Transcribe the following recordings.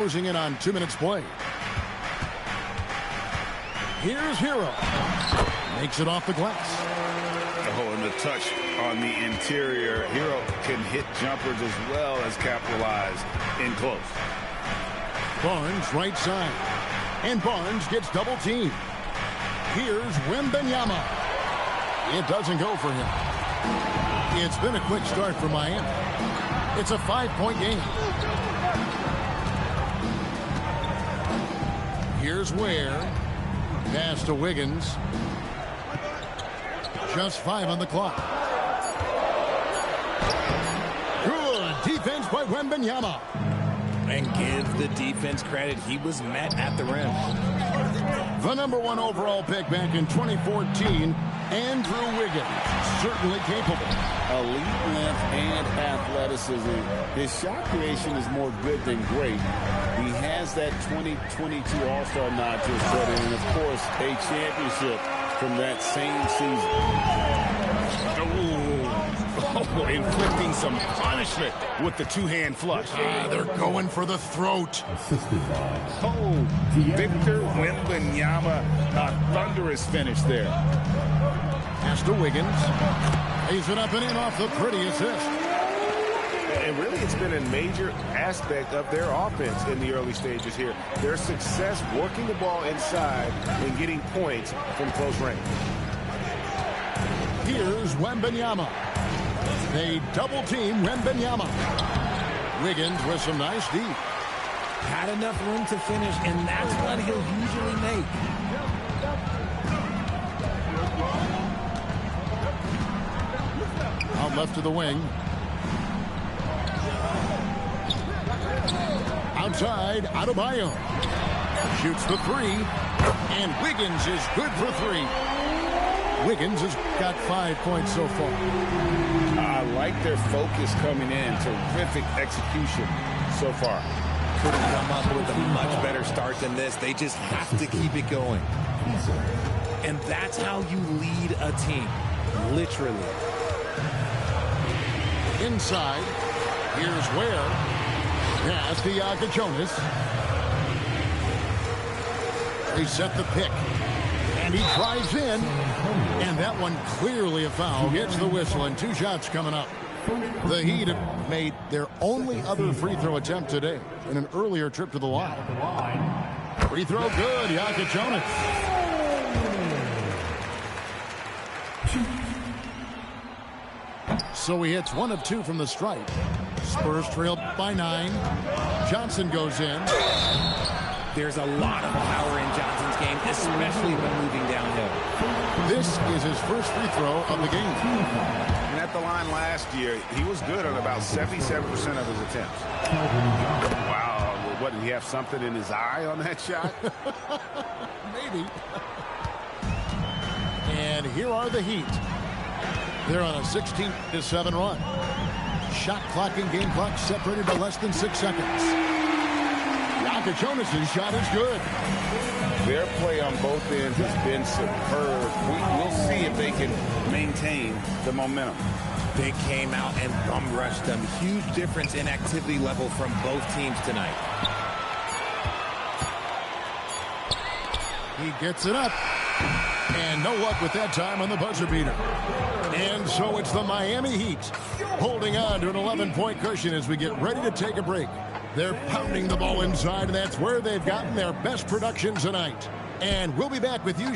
Closing in on 2 minutes play. Here's Hero. Makes it off the glass. Oh, and the touch on the interior. Hero can hit jumpers as well as capitalize in close. Barnes right side. And Barnes gets double teamed. Here's Wembanyama. It doesn't go for him. It's been a quick start for Miami. It's a 5-point game. Here's Ware. Pass to Wiggins. Just 5 on the clock. Good defense by Wembanyama. And give the defense credit. He was met at the rim. The #1 overall pick back in 2014, Andrew Wiggins. Certainly capable. Elite length and athleticism. His shot creation is more good than great. He has that 2022 All-Star nod to his credit, and of course, a championship from that same season. Oh, inflicting some punishment with the two-hand flush. They're going for the throat. Oh, Victor Wembanyama, a thunderous finish there. Pass to Wiggins. Lays it up and in off the pretty assist. And really, it's been a major aspect of their offense in the early stages here. Their success working the ball inside and getting points from close range. Here's Wembanyama. They double team Wembanyama. Wiggins with some nice D. Had enough room to finish, and that's what he'll usually make. Out left to the wing. Outside, Adebayo. Shoots the three. And Wiggins is good for 3. Wiggins has got 5 points so far. I like their focus coming in. Terrific execution so far. Couldn't come up with a much better start than this. They just have to keep it going. And that's how you lead a team. Literally. Inside, here's Ware. Pass to Jonas. They set the pick. And he drives in. And that one clearly a foul. Gets the whistle and 2 shots coming up. The Heat have made their only other free throw attempt today in an earlier trip to the line. Free throw good. Jonas. So he hits 1 of 2 from the stripe. Spurs trailed by 9. Johnson goes in. There's a lot of power in Johnson's game, especially when moving downhill. This is his first free throw of the game. And at the line last year, he was good on about 77% of his attempts. Wow, what, did he have something in his eye on that shot? Maybe. And here are the Heat. They're on a 16-7 run. Shot clock and game clock separated by less than 6 seconds. Jonas' shot is good. Their play on both ends has been superb. We'll see if they can maintain the momentum. They came out and bum rushed them. Huge difference in activity level from both teams tonight. He gets it up. And no luck with that time on the buzzer beater. And so it's the Miami Heat holding on to an 11-point cushion as we get ready to take a break. They're pounding the ball inside, and that's where they've gotten their best production tonight. And we'll be back with you.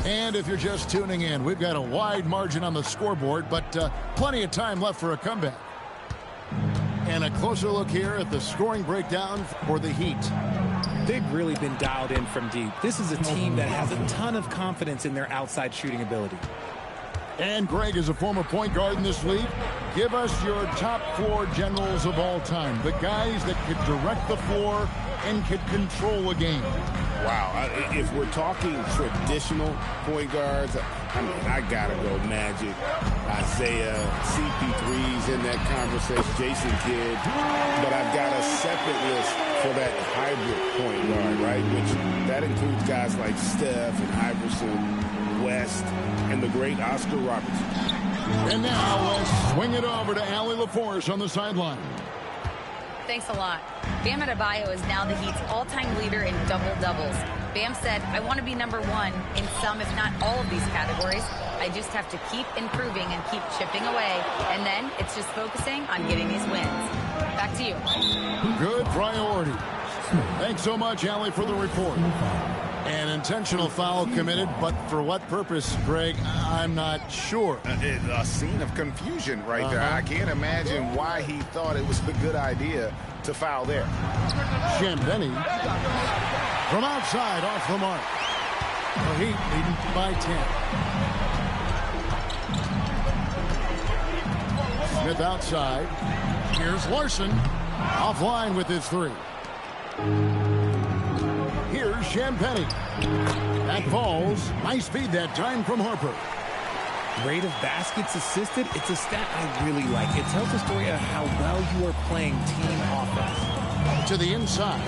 And if you're just tuning in, we've got a wide margin on the scoreboard, but plenty of time left for a comeback. And a closer look here at the scoring breakdown for the Heat. They've really been dialed in from deep. This is a team that has a ton of confidence in their outside shooting ability. And Greg is a former point guard in this league. Give us your top 4 generals of all time. The guys that could direct the floor and could control a game. Wow. If we're talking traditional point guards, I mean, I got to go Magic, Isaiah, CP3's in that conversation, Jason Kidd. But I've got a separate list for that hybrid point guard, right? Which that includes guys like Steph and Iverson, West, and the great Oscar Robertson. And now let's swing it over to Allie LaForce on the sideline. Thanks a lot. Bam Adebayo is now the Heat's all-time leader in double-doubles. Bam said, I want to be number one in some, if not all of these categories. I just have to keep improving and keep chipping away. And then it's just focusing on getting these wins. Back to you. Good priority. Thanks so much, Allie, for the report. An intentional foul committed, but for what purpose, Greg? I'm not sure. A scene of confusion right there. I can't imagine why he thought it was a good idea to foul there. Champagnie from outside off the mark. The Heat leading by 10. Smith outside. Here's Larson. Offline with his three. Here's Champagnie. That falls. Nice feed that time from Harper. Rate of baskets assisted. It's a stat I really like. It tells a story of how well you are playing team offense. To the inside.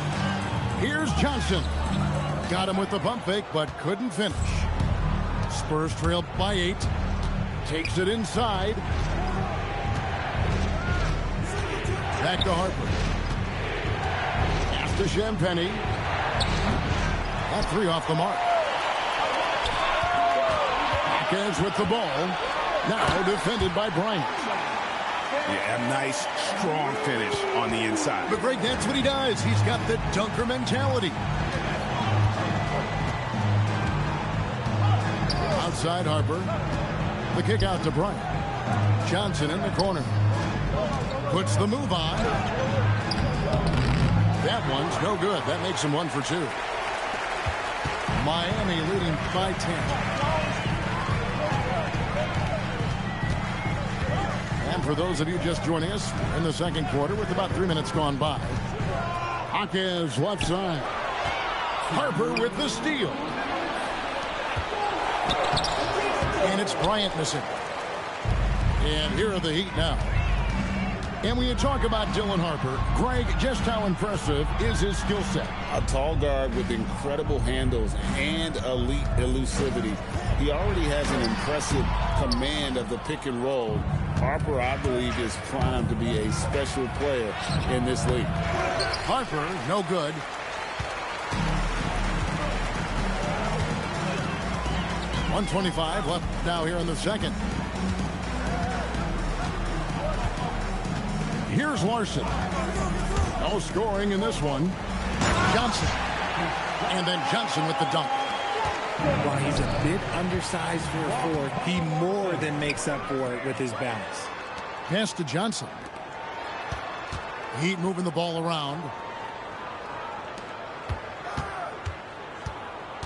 Here's Johnson. Got him with the pump fake, but couldn't finish. Spurs trail by 8. Takes it inside. Back to Harper. Pass to Champagnie. That three off the mark. Hawkins with the ball. Now defended by Bryant. Yeah, a nice, strong finish on the inside. But Greg, that's what he does. He's got the dunker mentality. Outside Harper. The kick out to Bryant. Johnson in the corner. Puts the move on. That one's no good. That makes him 1 for 2. Miami leading by 10. And for those of you just joining us in the second quarter with about 3 minutes gone by, Hawkins left side. Harper with the steal. And it's Bryant missing. And here are the Heat now. And when you talk about Dylan Harper, Greg, just how impressive is his skill set? A tall guard with incredible handles and elite elusivity. He already has an impressive command of the pick and roll. Harper, I believe, is primed to be a special player in this league. Harper, no good. .125 left now here in the second. Here's Larson. No scoring in this one. Johnson. And then Johnson with the dunk. While he's a bit undersized for a forward, he more than makes up for it with his balance. Pass to Johnson. Heat moving the ball around.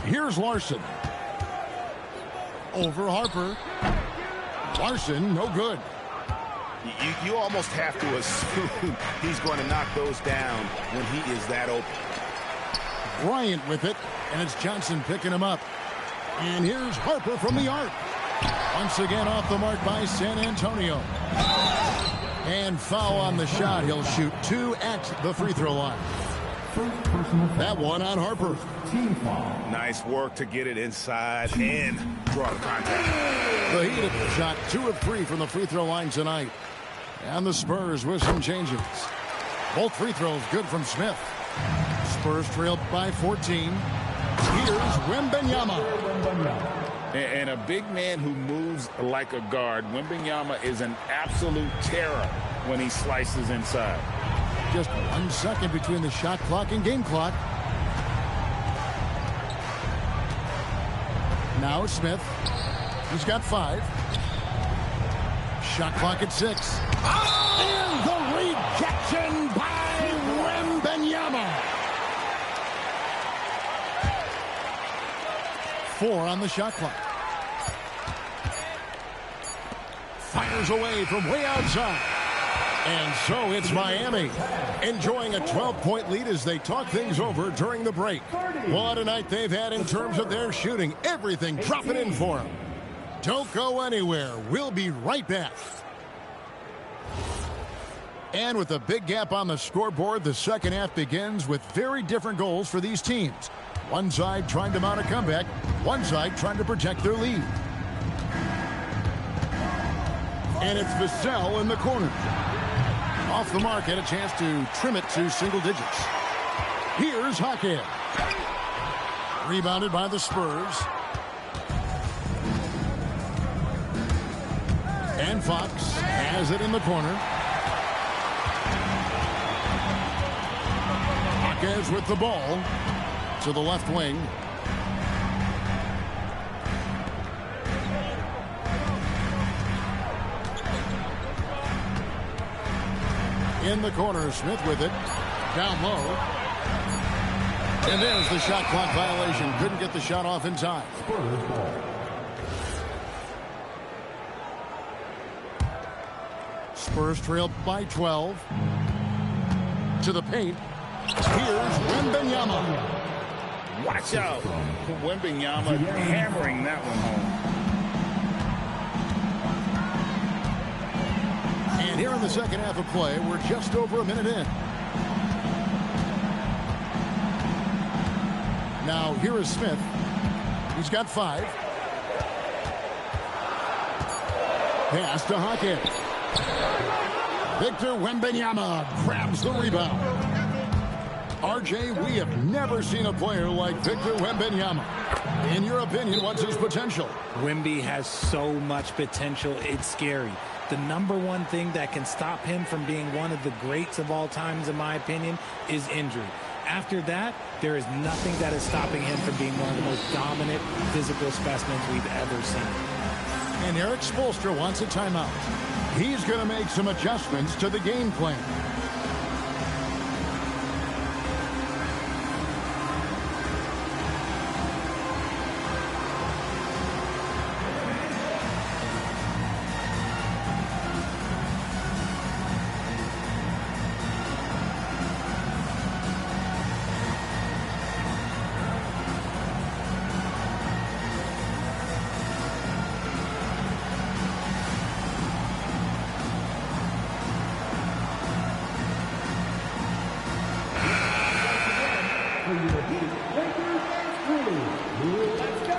Here's Larson. Over Harper. Larson, no good. You almost have to assume he's going to knock those down when he is that open. Bryant with it, and it's Johnson picking him up. And here's Harper from the arc. Once again off the mark by San Antonio. And foul on the shot. He'll shoot 2 at the free throw line. That one on Harper. Nice work to get it inside and draw the contact. The Heat have shot 2 of 3 from the free throw line tonight. And the Spurs with some changes. Both free throws good from Smith. Spurs trailed by 14. Here's Wembanyama. And a big man who moves like a guard. Wembanyama is an absolute terror when he slices inside. Just 1 second between the shot clock and game clock. Now it's Smith. He's got 5. Shot clock at 6. And the rejection by Wembanyama. 4 on the shot clock. Fires away from way outside. And so it's Miami enjoying a 12-point lead as they talk things over during the break. What a night they've had in terms of their shooting. Everything dropping in for them. Don't go anywhere. We'll be right back. And with a big gap on the scoreboard, the second half begins with very different goals for these teams. One side trying to mount a comeback, one side trying to protect their lead. And it's Vassell in the corner. Off the mark, had a chance to trim it to single digits. Here's Hackett. Rebounded by the Spurs. And Fox has it in the corner. Hackett with the ball to the left wing. In the corner, Smith with it. Down low. And there's the shot clock violation. Couldn't get the shot off in time. Spurs trailed by 12. To the paint. Here's Wembanyama. Watch out. Wembanyama hammering that one home. And here in the second half of play, we're just over a minute in. Now, here is Smith. He's got 5. Pass to Hackett. Victor Wembanyama grabs the rebound. RJ, we have never seen a player like Victor Wembanyama. In your opinion, what's his potential? Wemby has so much potential, it's scary. The number one thing that can stop him from being one of the greats of all times, in my opinion, is injury. After that, there is nothing that is stopping him from being one of the most dominant physical specimens we've ever seen. And Eric Spoelstra wants a timeout. He's going to make some adjustments to the game plan.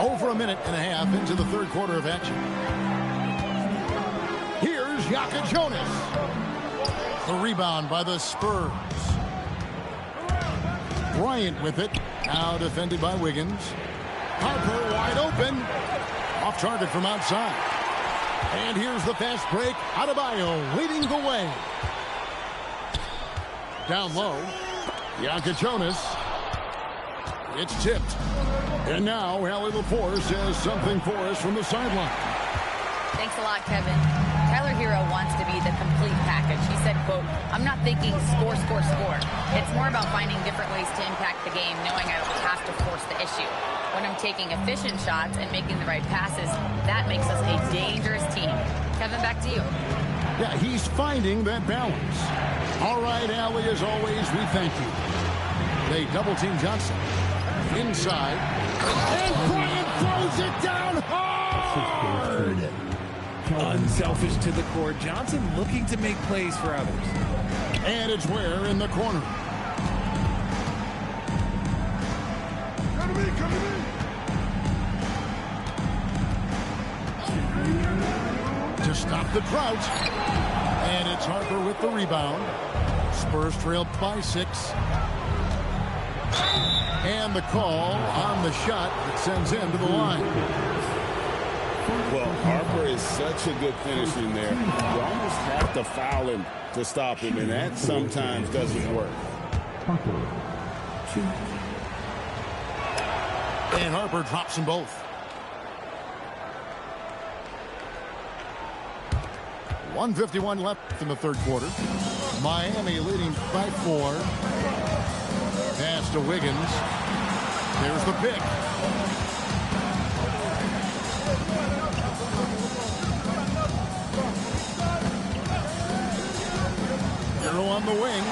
Over a minute and a half into the third quarter of action. Here's Yaka Jonas. The rebound by the Spurs. Bryant with it. Now defended by Wiggins. Harper wide open. Off target from outside. And here's the fast break. Adebayo leading the way. Down low. Yaka Jonas. It's tipped. And now Allie LaForce says something for us from the sideline. Thanks a lot, Kevin. Tyler Hero wants to be the complete package. He said, quote, "I'm not thinking score, score, score. It's more about finding different ways to impact the game, knowing I don't have to force the issue. When I'm taking efficient shots and making the right passes, that makes us a dangerous team." Kevin, back to you. Yeah, he's finding that balance. All right, Allie, as always, we thank you. They double-team Johnson. Inside. And Bryant throws it down hard! Unselfish to the core. Johnson looking to make plays for others. And it's Ware in the corner. To stop the drought. And it's Harper with the rebound. Spurs trail by 6. And the call on the shot that sends him to the line. Well, Harper is such a good finisher in there. You almost have to foul him to stop him, and that sometimes doesn't work. And Harper drops them both. 1:51 left in the third quarter. Miami leading by 4. Pass to Wiggins. There's the pick. Hero on the wing.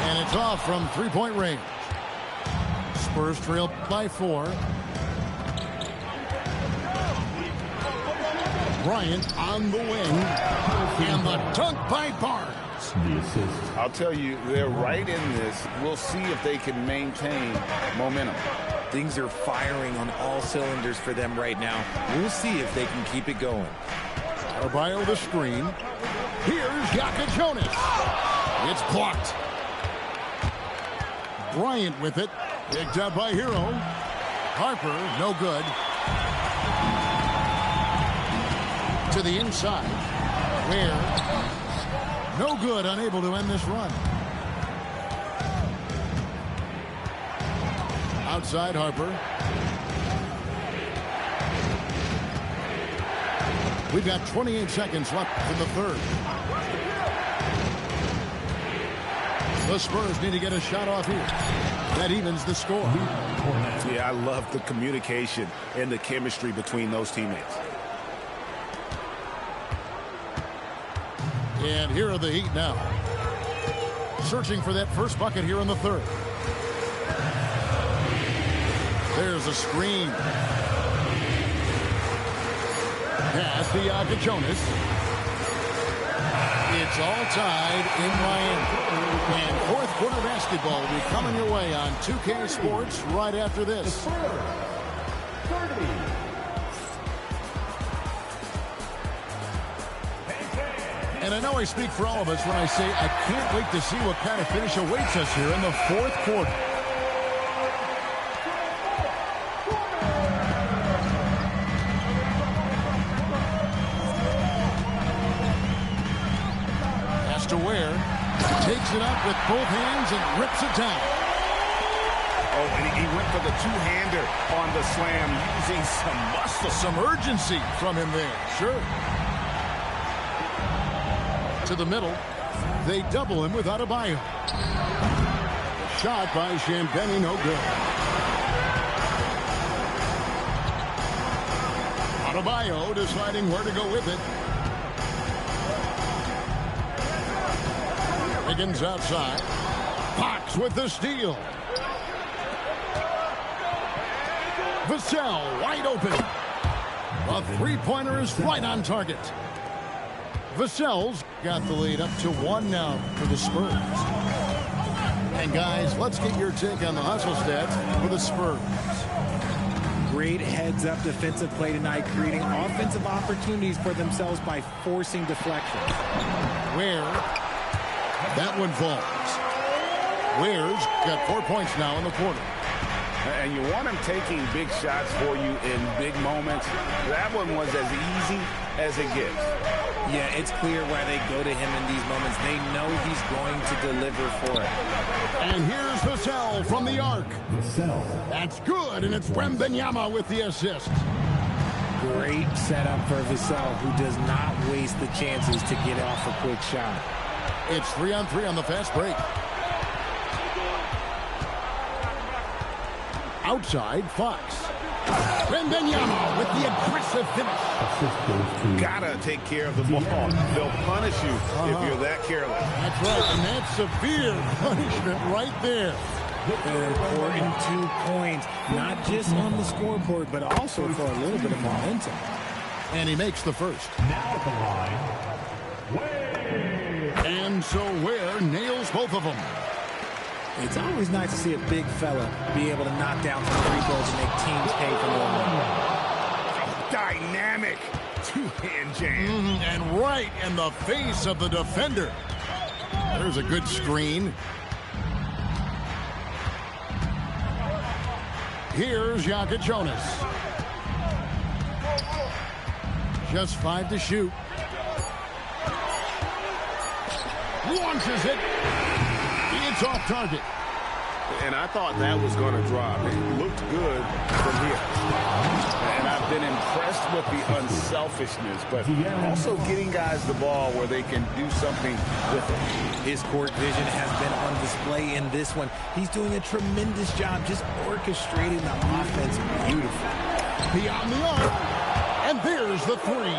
And it's off from three-point range. Spurs trail by 4. Bryant on the wing. And the dunk by Barnes. I'll tell you, they're right in this. We'll see if they can maintain momentum. Things are firing on all cylinders for them right now. We'll see if they can keep it going. Adebayo the screen. Here's Yaka Jonas. It's blocked. Bryant with it. Picked up by Hero. Harper, no good. To the inside. Where? No good, unable to end this run. Outside Harper. We've got 28 seconds left in the third. The Spurs need to get a shot off here. That evens the score. Yeah, I love the communication and the chemistry between those teammates. And here are the Heat now. Searching for that first bucket here in the third. There's a screen. Pass to Yaka Jonas. It's all tied in Miami. And fourth quarter basketball will be coming your way on 2K Sports right after this. And I know I speak for all of us when I say I can't wait to see what kind of finish awaits us here in the fourth quarter. Has to Ware. Takes it up with both hands and rips it down. Oh, and he went for the two-hander on the slam using some muscle. Some urgency from him there. Sure. To the middle. They double him with Adebayo. Shot by Champagnie, no good. Adebayo deciding where to go with it. Higgins outside. Fox with the steal. Vassell wide open. A three-pointer is right on target. Vassell's got the lead up to 1 now for the Spurs. And guys, let's get your take on the hustle stats for the Spurs. Great heads-up defensive play tonight, creating offensive opportunities for themselves by forcing deflections. Ware. That one falls. Ware's got 4 points now in the quarter. And you want him taking big shots for you in big moments. That one was as easy as it gets. Yeah, it's clear why they go to him in these moments. They know he's going to deliver for it. And here's Vassell from the arc. That's good, and it's Wembanyama with the assist. Great setup for Vassell, who does not waste the chances to get off a quick shot. It's 3-on-3 on the fast break. Outside, Fox. Wembanyama with the aggressive finish. Gotta take care of the ball. They'll punish you if you're that careless. That's right, and that's severe punishment right there. An important 2 points, not just on the scoreboard, but also for a little bit of momentum. And he makes the first. Now at the line, Ware. And so Ware nails both of them. It's always nice to see a big fella be able to knock down some free throws and make teams pay for more. Dynamic two-hand jam. And right in the face of the defender. There's a good screen. Here's Yaka Jonas. Just 5 to shoot. Launches it. It's off target. And I thought that was going to drop. It looked good from here. And I've been impressed with the unselfishness, but also getting guys the ball where they can do something with it. His court vision has been on display in this one. He's doing a tremendous job just orchestrating the offense beautifully. Beyond the arc. And there's the three.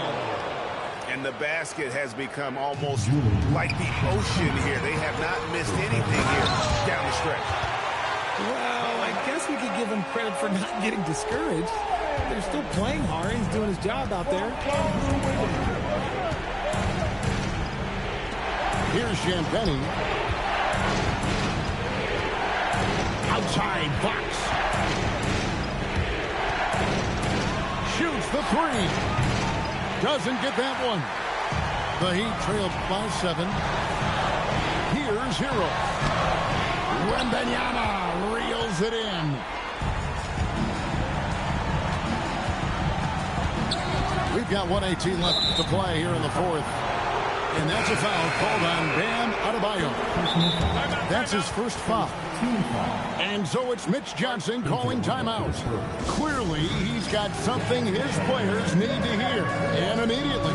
And the basket has become almost like the ocean here. They have not missed anything here down the stretch. Well, I guess we could give him credit for not getting discouraged. They're still playing hard. He's doing his job out there. Here's Champagnie. Outside box. Shoots the three. Doesn't get that one. The Heat trailed by 7. Here's Hero. Wembanyama reels it in. We've got 1:18 left to play here in the fourth. And that's a foul called on Bam Adebayo. That's his first foul. And so it's Mitch Johnson calling timeout. Clearly, he's got something his players need to hear, and immediately.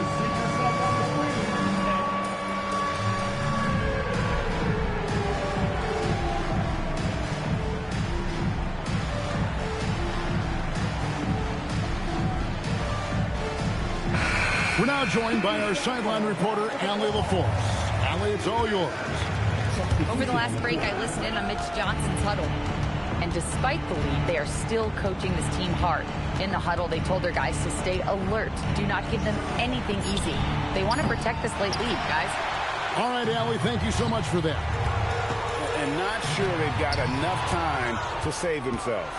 We're now joined by our sideline reporter, Allie LaForce. Allie, it's all yours. Over the last break, I listened in on Mitch Johnson's huddle. And despite the lead, they are still coaching this team hard. In the huddle, they told their guys to stay alert. Do not give them anything easy. They want to protect this late lead, guys. All right, Allie, thank you so much for that. And not sure they've got enough time to save themselves.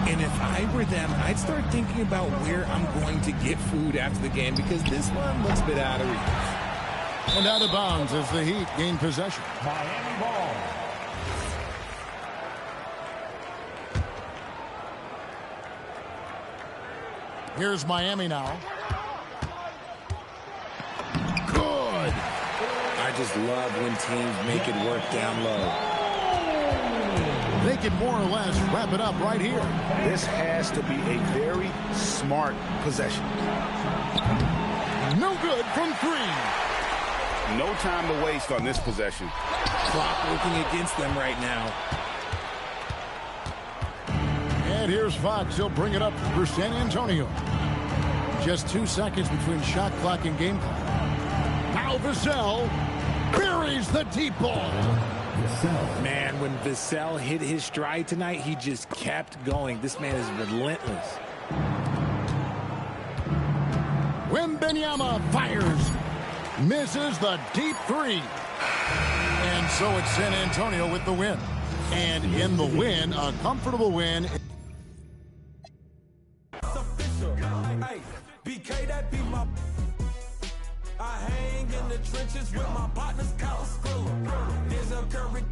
And if I were them, I'd start thinking about where I'm going to get food after the game because this one looks a bit out of reach. And out of bounds as the Heat gain possession. Miami ball. Here's Miami now. Good. I just love when teams make it work down low. They can more or less wrap it up right here. This has to be a very smart possession. No good from 3. No time to waste on this possession. Clock working against them right now. And here's Fox. He'll bring it up for San Antonio. Just 2 seconds between shot clock and game clock. Now Vassell buries the deep ball. Man, when Vassell hit his stride tonight, he just kept going. This man is relentless. Wembanyama fires. Misses the deep 3. And so it's San Antonio with the win. And in the win, a comfortable win. BK, that be my. I hang in the trenches with my partners, Kyle Skrilla. There's a Curry.